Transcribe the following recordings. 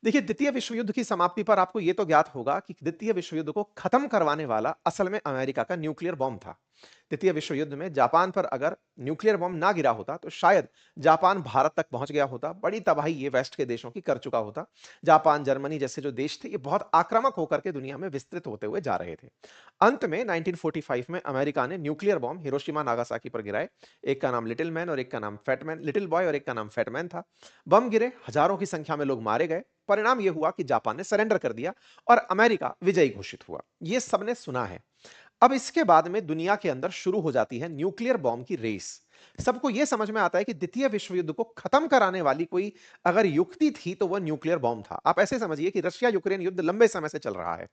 देखिए, द्वितीय विश्व युद्ध की समाप्ति पर आपको ये तो ज्ञात होगा कि द्वितीय विश्व युद्ध को खत्म करवाने वाला असल में अमेरिका का न्यूक्लियर बॉम्ब था। द्वितीय विश्व युद्ध में जापान पर अगर न्यूक्लियर बॉम्ब ना गिरा होता, तो शायद जापान भारत तक पहुंच गया होता। बड़ी तबाही ये वेस्ट के देशों की कर चुका होता। जापान, जर्मनी जैसे जो देश थे, ये बहुत आक्रामक होकर के दुनिया में विस्तृत होते हुए जा रहे थे। अंत में 1945 में अमेरिका ने न्यूक्लियर बॉम्ब हिरोशिमा, नागासाकी पर गिराए। एक का नाम लिटिल मैन और एक का नाम फैट मैन, लिटिल बॉय और एक का नाम फैट मैन था। बम गिरे, हजारों की संख्या में लोग मारे गए। परिणाम यह हुआ कि जापान ने सरेंडर कर दिया और अमेरिका विजयी घोषित हुआ। यह सबने सुना है। अब इसके बाद में दुनिया के अंदर शुरू हो जाती है न्यूक्लियर बॉम्ब की रेस। सबको यह समझ में आता है कि द्वितीय विश्व युद्ध को खत्म कराने वाली कोई अगर युक्ति थी तो वह न्यूक्लियर बॉम्ब था। आप ऐसे समझिए कि रशिया यूक्रेन युद्ध लंबे समय से चल रहा है,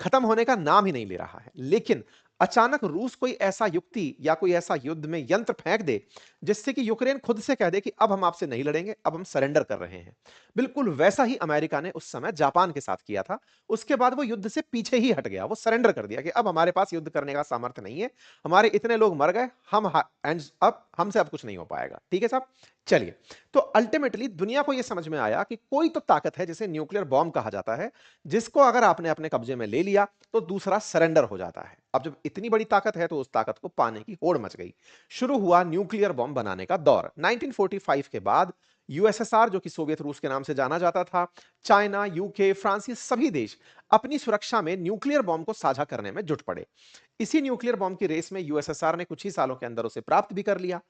खत्म होने का नाम ही नहीं ले रहा है। लेकिन अचानक रूस कोई ऐसा युक्ति या कोई ऐसा युद्ध में यंत्र फेंक दे जिससे कि यूक्रेन खुद से कह दे कि अब हम आपसे नहीं लड़ेंगे, अब हम सरेंडर कर रहे हैं। बिल्कुल वैसा ही अमेरिका ने उस समय जापान के साथ किया था। उसके बाद वो युद्ध से पीछे ही हट गया, वो सरेंडर कर दिया कि अब हमारे पास युद्ध करने का सामर्थ्य नहीं है, हमारे इतने लोग मर गए, हम एंड्स अब हमसे अब कुछ नहीं हो पाएगा। ठीक है साहब, चलिए। तो अल्टीमेटली दुनिया को यह समझ में आया कि कोई तो ताकत है जिसे न्यूक्लियर बॉम्ब कहा जाता है, जिसको अगर आपने अपने कब्जे में ले लिया तो दूसरा सरेंडर हो जाता है। अब जब इतनी बड़ी ताकत है तो उस ताकत को पाने की होड़ मच गई। शुरू हुआ न्यूक्लियर बॉम्ब बनाने का दौर। 1945 के बाद यूएसएसआर, जो कि सोवियत रूस के नाम से जाना जाता था, चाइना, यूके, फ्रांस, ये सभी देश अपनी सुरक्षा में न्यूक्लियर बॉम्ब को साझा करने में जुट पड़े। इसी न्यूक्लियर बॉम्ब की रेस में यूएसएसआर ने कुछ ही सालों के अंदर उसे प्राप्त भी कर लिया।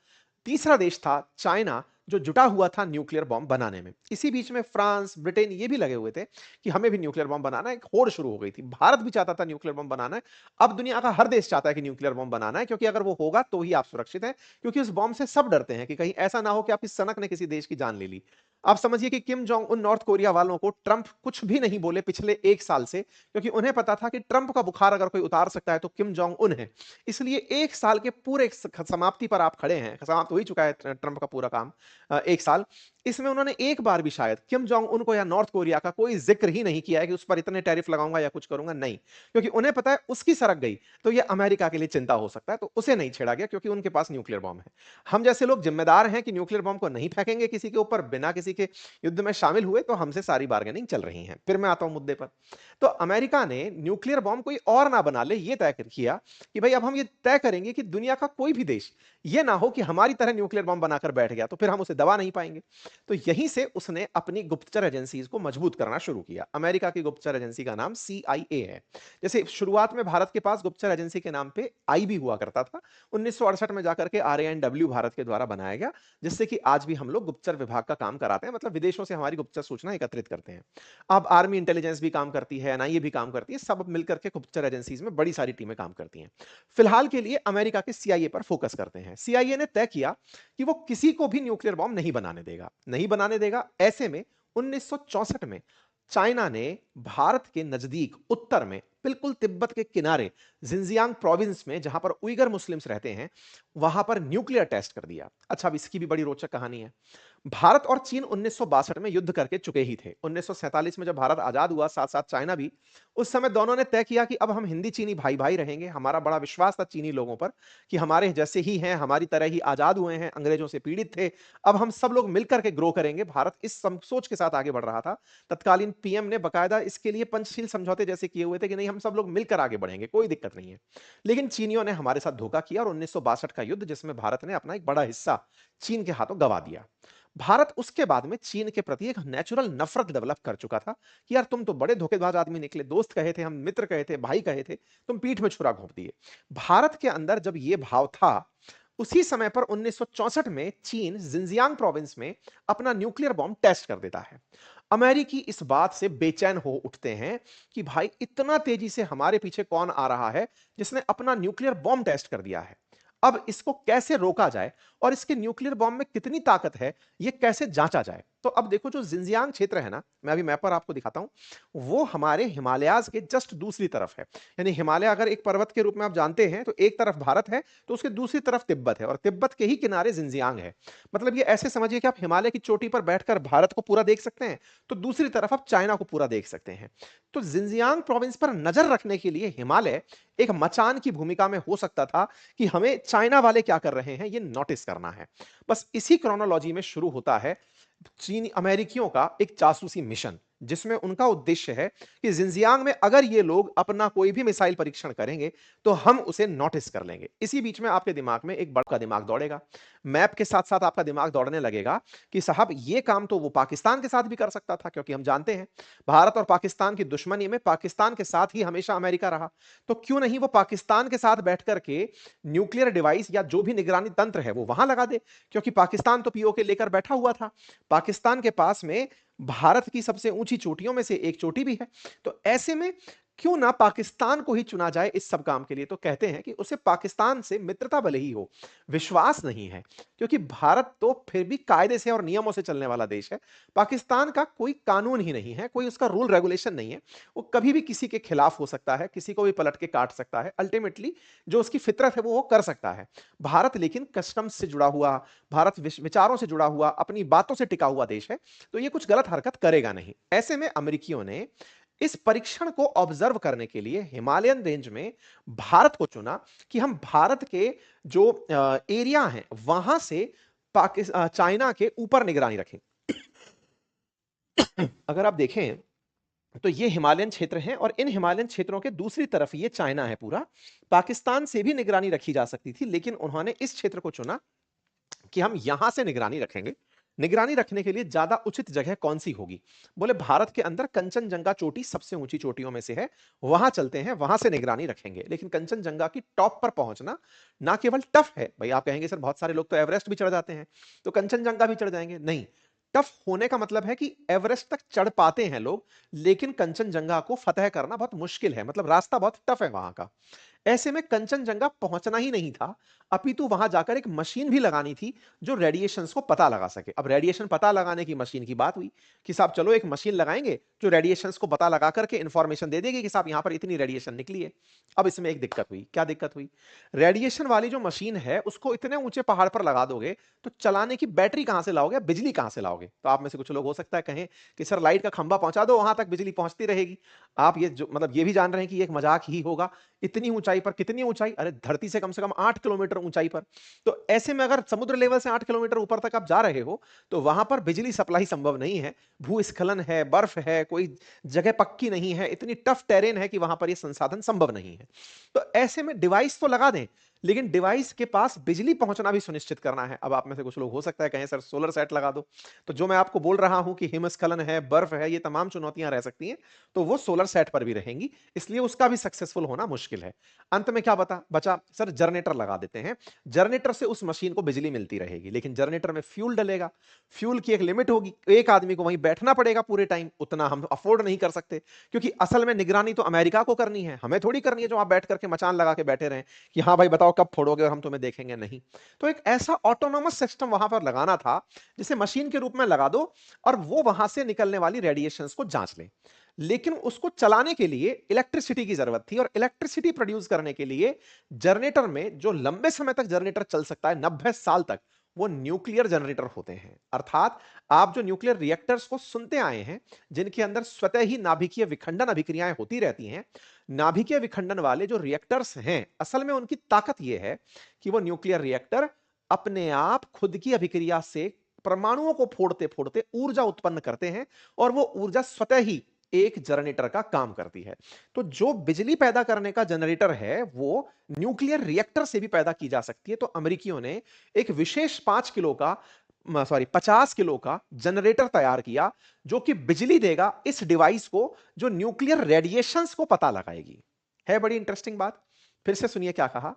तीसरा देश था चाइना, जो जुटा हुआ था न्यूक्लियर बॉम्ब बनाने में। इसी बीच में फ्रांस, ब्रिटेन ये भी लगे हुए थे कि हमें भी न्यूक्लियर बॉम्ब बनाना है। एक होड़ शुरू हो गई थी। भारत भी चाहता था न्यूक्लियर बॉम्ब बनाना है। अब दुनिया का हर देश चाहता है कि न्यूक्लियर बॉम्ब बनाना है, क्योंकि अगर वो होगा तो ही आप सुरक्षित हैं। क्योंकि उस बॉम्ब से सब डरते हैं कि कहीं ऐसा ना हो कि आपकी सनक ने किसी देश की जान ले ली। आप समझिए कि Kim Jong Un north Korea वालों को ट्रंप कुछ भी नहीं बोले पिछले 1 साल से, क्योंकि उन्हें पता था कि ट्रंप का बुखार अगर कोई उतार सकता है तो किम जोंग उन है। इसलिए 1 साल के पूरे समाप्ति पर आप खड़े हैं। समाप्त हो ही चुका है ट्रंप का पूरा काम। 1 साल इसमें उन्होंने एक बार भी शायद किम जोंग उन को या नॉर्थ कोरिया का कोई जिक्र ही नहीं किया है कि उस पर इतने टैरिफ लगाऊंगा या कुछ करूंगा, नहीं। क्योंकि उन्हें पता है उसकी सरक गई तो ये अमेरिका के लिए चिंता हो सकता है, तो उसे नहीं छेड़ा गया क्योंकि उनके पास न्यूक्लियर बॉम्ब है। हम जैसे लोग जिम्मेदार हैं कि न्यूक्लियर बॉम्ब को नहीं फेंकेंगे किसी के ऊपर, बिना किसी के युद्ध में शामिल हुए, तो हमसे सारी बार्गेनिंग चल रही है। फिर मैं आता हूं मुद्दे पर। तो अमेरिका ने न्यूक्लियर बॉम्ब कोई और ना बना ले, ये तय किया कि भाई अब हम ये तय करेंगे कि दुनिया का कोई भी देश ये ना हो कि हमारी तरह न्यूक्लियर बॉम्ब बनाकर बैठ गया तो फिर हम उसे दबा नहीं पाएंगे। तो यहीं से उसने अपनी गुप्तचर एजेंसीज को मजबूत करना शुरू किया। अमेरिका की गुप्तचर एजेंसी का नाम सीआईए है। जैसे शुरुआत में भारत के पास गुप्तचर एजेंसी के नाम पे आई भी हुआ करता था। 1968 में जाकर के आरएएनडब्ल्यू भारत के द्वारा बनाया गया, जिससे कि आज भी हम लोग गुप्तचर विभाग का काम कराते हैं, मतलब विदेशों से हमारी गुप्तचर सूचना एकत्रित करते हैं। अब आर्मी इंटेलिजेंस भी काम करती है, एनआईए भी काम करती है, सब मिलकर के गुप्तचर एजेंसीज में बड़ी सारी टीमें काम करती हैं। फिलहाल के लिए अमेरिका के सीआईए पर फोकस करते हैं। सीआईए ने तय किया कि वो किसी को भी न्यूक्लियर बॉम्ब नहीं बनाने देगा, नहीं बनाने देगा। ऐसे में 1964 में चाइना ने भारत के नजदीक उत्तर में, बिल्कुल तिब्बत के किनारे, जिंजियांग प्रोविंस में, जहां पर उइगर मुस्लिम्स रहते हैं, वहां पर न्यूक्लियर टेस्ट कर दिया। अच्छा, अब इसकी भी बड़ी रोचक कहानी है। भारत और चीन 1962 में युद्ध करके चुके ही थे। 1947 में जब भारत आजाद हुआ, साथ साथ चाइना भी, उस समय दोनों ने तय किया कि अब हम हिंदी चीनी भाई भाई रहेंगे। हमारा बड़ा विश्वास था चीनी लोगों पर कि हमारे जैसे ही हैं, हमारी तरह ही आजाद हुए हैं, अंग्रेजों से पीड़ित थे। अब हम सब लोग मिलकर के ग्रो करेंगे। भारत इस सोच के साथ आगे बढ़ रहा था। तत्कालीन पीएम ने बकायदा इसके लिए पंचशील समझौते जैसे किए हुए थे कि नहीं, हम सब लोग मिलकर आगे बढ़ेंगे, कोई दिक्कत नहीं है। लेकिन चीनियों ने हमारे साथ धोखा किया और 1962 का युद्ध, जिसमें भारत ने अपना एक बड़ा हिस्सा चीन के हाथों गवा दिया। भारत उसके बाद में चीन के प्रति एक नेचुरल नफरत डेवलप कर चुका था कि यार तुम तो बड़े धोखेबाज आदमी निकले। दोस्त कहे थे हम, मित्र कहे थे, भाई कहे थे, तुम पीठ में छुरा घोंप दिए। भारत के अंदर जब यह भाव था, उसी समय पर 1964 में चीन जिंजियांग प्रोविंस में अपना न्यूक्लियर बॉम्ब टेस्ट कर देता है। अमेरिकी इस बात से बेचैन हो उठते हैं कि भाई इतना तेजी से हमारे पीछे कौन आ रहा है जिसने अपना न्यूक्लियर बॉम्ब टेस्ट कर दिया है। अब इसको कैसे रोका जाए और इसके न्यूक्लियर बॉम्ब में कितनी ताकत है, यह कैसे जांचा जाए। तो अब देखो, जो जिंजियांग क्षेत्र है ना, मैं अभी मैप पर आपको दिखाता हूं, वो हमारे हिमालयाज के जस्ट दूसरी तरफ है। यानी हिमालय अगर एक पर्वत के रूप में आप जानते हैं, तो एक तरफ भारत है, तो उसके दूसरी तरफ तिब्बत है, और तिब्बत के ही किनारे जिंजियांग है। मतलब ये ऐसे समझिए कि आप हिमालय की चोटी पर बैठकर भारत को पूरा देख सकते हैं, तो दूसरी तरफ आप चाइना को पूरा देख सकते हैं। तो जिंजियांग प्रोविंस पर नजर रखने के लिए हिमालय एक मचान की भूमिका में हो सकता था कि हमें चाइना वाले क्या कर रहे हैं ये नोटिस करना है। बस इसी क्रोनोलॉजी में शुरू होता है चीनी अमेरिकियों का एक जासूसी मिशन, जिसमें उनका उद्देश्य है कि जिंजियांग में अगर ये लोग अपना कोई भी मिसाइल परीक्षण करेंगे, तो हम उसे नोटिस कर लेंगे। इसी बीच में आपके दिमाग में एक बड़ा दिमाग दौड़ेगा। मैप के साथ-साथ आपका दिमाग दौड़ने लगेगा कि साहब ये काम तो वो पाकिस्तान के साथ भी कर सकता था, क्योंकि हम जानते हैं भारत और पाकिस्तान की दुश्मनी में पाकिस्तान के साथ ही हमेशा अमेरिका रहा। तो क्यों नहीं वो पाकिस्तान के साथ बैठ कर के न्यूक्लियर डिवाइस या जो भी निगरानी तंत्र है वो वहां लगा दे, क्योंकि पाकिस्तान तो पीओके लेकर बैठा हुआ था। पाकिस्तान के पास में भारत की सबसे ऊंची चोटियों में से एक चोटी भी है। तो ऐसे में क्यों ना पाकिस्तान को ही चुना जाए इस सब काम के लिए। तो कहते हैं कि उसे पाकिस्तान से मित्रता भले ही हो, विश्वास नहीं है, क्योंकि भारत तो फिर भी कायदे से और नियमों से चलने वाला देश है। पाकिस्तान का कोई कानून ही नहीं है, कोई उसका रूल रेगुलेशन नहीं है। वो कभी भी किसी के खिलाफ हो सकता है, किसी को भी पलट के काट सकता है। अल्टीमेटली जो उसकी फितरत है वो कर सकता है। भारत लेकिन कस्टम्स से जुड़ा हुआ, भारत विचारों से जुड़ा हुआ, अपनी बातों से टिका हुआ देश है। तो ये कुछ गलत हरकत करेगा नहीं। ऐसे में अमेरिकियों ने इस परीक्षण को ऑब्जर्व करने के लिए हिमालयन रेंज में भारत को चुना कि हम भारत के जो एरिया हैं वहां से चाइना के ऊपर निगरानी रखें। अगर आप देखें तो ये हिमालयन क्षेत्र हैं और इन हिमालयन क्षेत्रों के दूसरी तरफ ये चाइना है पूरा। पाकिस्तान से भी निगरानी रखी जा सकती थी, लेकिन उन्होंने इस क्षेत्र को चुना कि हम यहां से निगरानी रखेंगे। निगरानी रखने के लिए ज्यादा उचित जगह कौन सी होगी? बोले भारत के अंदर कंचनजंगा चोटी सबसे ऊंची चोटियों में से है, वहां चलते हैं, वहां से निगरानी रखेंगे। लेकिन कंचनजंगा की टॉप पर पहुंचना ना केवल टफ है, भाई आप कहेंगे सर बहुत सारे लोग तो एवरेस्ट भी चढ़ जाते हैं, तो कंचनजंगा भी चढ़ जाएंगे। नहीं, टफ होने का मतलब है कि एवरेस्ट तक चढ़ पाते हैं लोग, लेकिन कंचनजंगा को फतह करना बहुत मुश्किल है, मतलब रास्ता बहुत टफ है वहां का। ऐसे में कंचनजंगा पहुंचना ही नहीं था, अपितु वहां जाकर एक मशीन भी लगानी थी जो रेडिएशंस को पता लगा सके। अब रेडिएशन पता लगाने की मशीन की बात हुई कि साहब चलो एक मशीन लगाएंगे जो रेडिएशंस को पता लगा करके इंफॉर्मेशन दे देगी कि साहब यहां पर इतनी रेडिएशन निकली है। अब इसमें एक दिक्कत हुई। क्या दिक्कत हुई? रेडिएशन वाली जो मशीन है उसको इतने ऊंचे पहाड़ पर लगा दोगे तो चलाने की बैटरी कहां से लाओगे, बिजली कहां से लाओगे? तो आप में से कुछ लोग हो सकता है कहें कि सर लाइट का खंभा पहुंचा दो, वहां तक बिजली पहुंचती रहेगी। आप ये जो मतलब ये भी जान रहे हैं कि ये एक मजाक ही होगा। इतनी ऊंचाई पर, कितनी ऊंचाई? अरे धरती से कम 8 किलोमीटर ऊंचाई पर। तो ऐसे में अगर समुद्र लेवल से 8 किलोमीटर ऊपर तक आप जा रहे हो तो वहां पर बिजली सप्लाई संभव नहीं है। भूस्खलन है, बर्फ है, कोई जगह पक्की नहीं है, इतनी टफ टेरेन है कि वहां पर यह संसाधन संभव नहीं है। तो ऐसे में डिवाइस तो लगा दें, लेकिन डिवाइस के पास बिजली पहुंचना भी सुनिश्चित करना है। अब आप में से कुछ लोग हो सकता है कहें सर सोलर सेट लगा दो। तो जो मैं आपको बोल रहा हूं कि हिमस्खलन है, बर्फ है, ये तमाम चुनौतियां रह सकती हैं, तो वो सोलर सेट पर भी रहेंगी, इसलिए उसका भी सक्सेसफुल होना मुश्किल है। अंत में क्या बचा? सर जनरेटर लगा देते हैं। जनरेटर से उस मशीन को बिजली मिलती रहेगी, लेकिन जनरेटर में फ्यूल डलेगा। फ्यूल की एक लिमिट होगी, एक आदमी को वहीं बैठना पड़ेगा पूरे टाइम, उतना हम अफोर्ड नहीं कर सकते, क्योंकि असल में निगरानी तो अमेरिका को करनी है, हमें थोड़ी करनी है जो आप बैठ करके मचान लगा के बैठे रहे कि हाँ भाई बताओ कब फोड़ोगे और हम तुम्हें देखेंगे। नहीं। तो एक ऐसा ऑटोनोमस सिस्टम वहां पर लगाना था जिसे मशीन के रूप में लगा दो और वो वहां से निकलने वाली रेडिएशंस को जांच ले। लेकिन उसको चलाने के लिए इलेक्ट्रिसिटी की जरूरत थी, और इलेक्ट्रिसिटी प्रोड्यूस करने के लिए जनरेटर में जो लंबे समय तक जनरेटर चल सकता है, 90 साल तक, वो न्यूक्लियर जनरेटर होते हैं। अर्थात आप जो न्यूक्लियर रिएक्टर्स को सुनते आए हैं, जिनके अंदर स्वतः ही नाभिकीय विखंडन अभिक्रियाएं होती रहती हैं, नाभिकीय विखंडन वाले जो रिएक्टर्स हैं, असल में उनकी ताकत यह है कि वो न्यूक्लियर रिएक्टर अपने आप खुद की अभिक्रिया से परमाणुओं को फोड़ते फोड़ते ऊर्जा उत्पन्न करते हैं, और वो ऊर्जा स्वतः ही एक जनरेटर का काम करती है। तो जो बिजली पैदा करने का जनरेटर है वो न्यूक्लियर रिएक्टर से भी पैदा की जा सकती है। तो अमेरिकियों ने एक विशेष 50 किलो का जनरेटर तैयार किया जो कि बिजली देगा इस डिवाइस को, जो न्यूक्लियर रेडिएशंस को पता लगाएगी। है बड़ी इंटरेस्टिंग बात। फिर से सुनिए क्या कहा।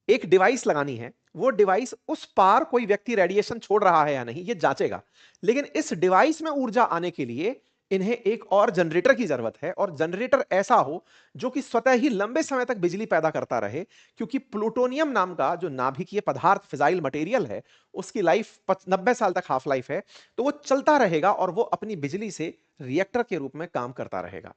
एक डिवाइस लगानी है, वो डिवाइस उस पार कोई व्यक्ति रेडिएशन छोड़ रहा है या नहीं ये जांचेगा, लेकिन इस डिवाइस में ऊर्जा आने के लिए इन्हें एक और जनरेटर की जरूरत है, और जनरेटर ऐसा हो जो कि स्वतः ही लंबे समय तक बिजली पैदा करता रहे, क्योंकि प्लूटोनियम नाम का जो नाभिकीय पदार्थ फिजाइल मटेरियल है उसकी लाइफ 90 साल तक हाफ लाइफ है। तो वो चलता रहेगा और वो अपनी बिजली से रिएक्टर के रूप में काम करता रहेगा।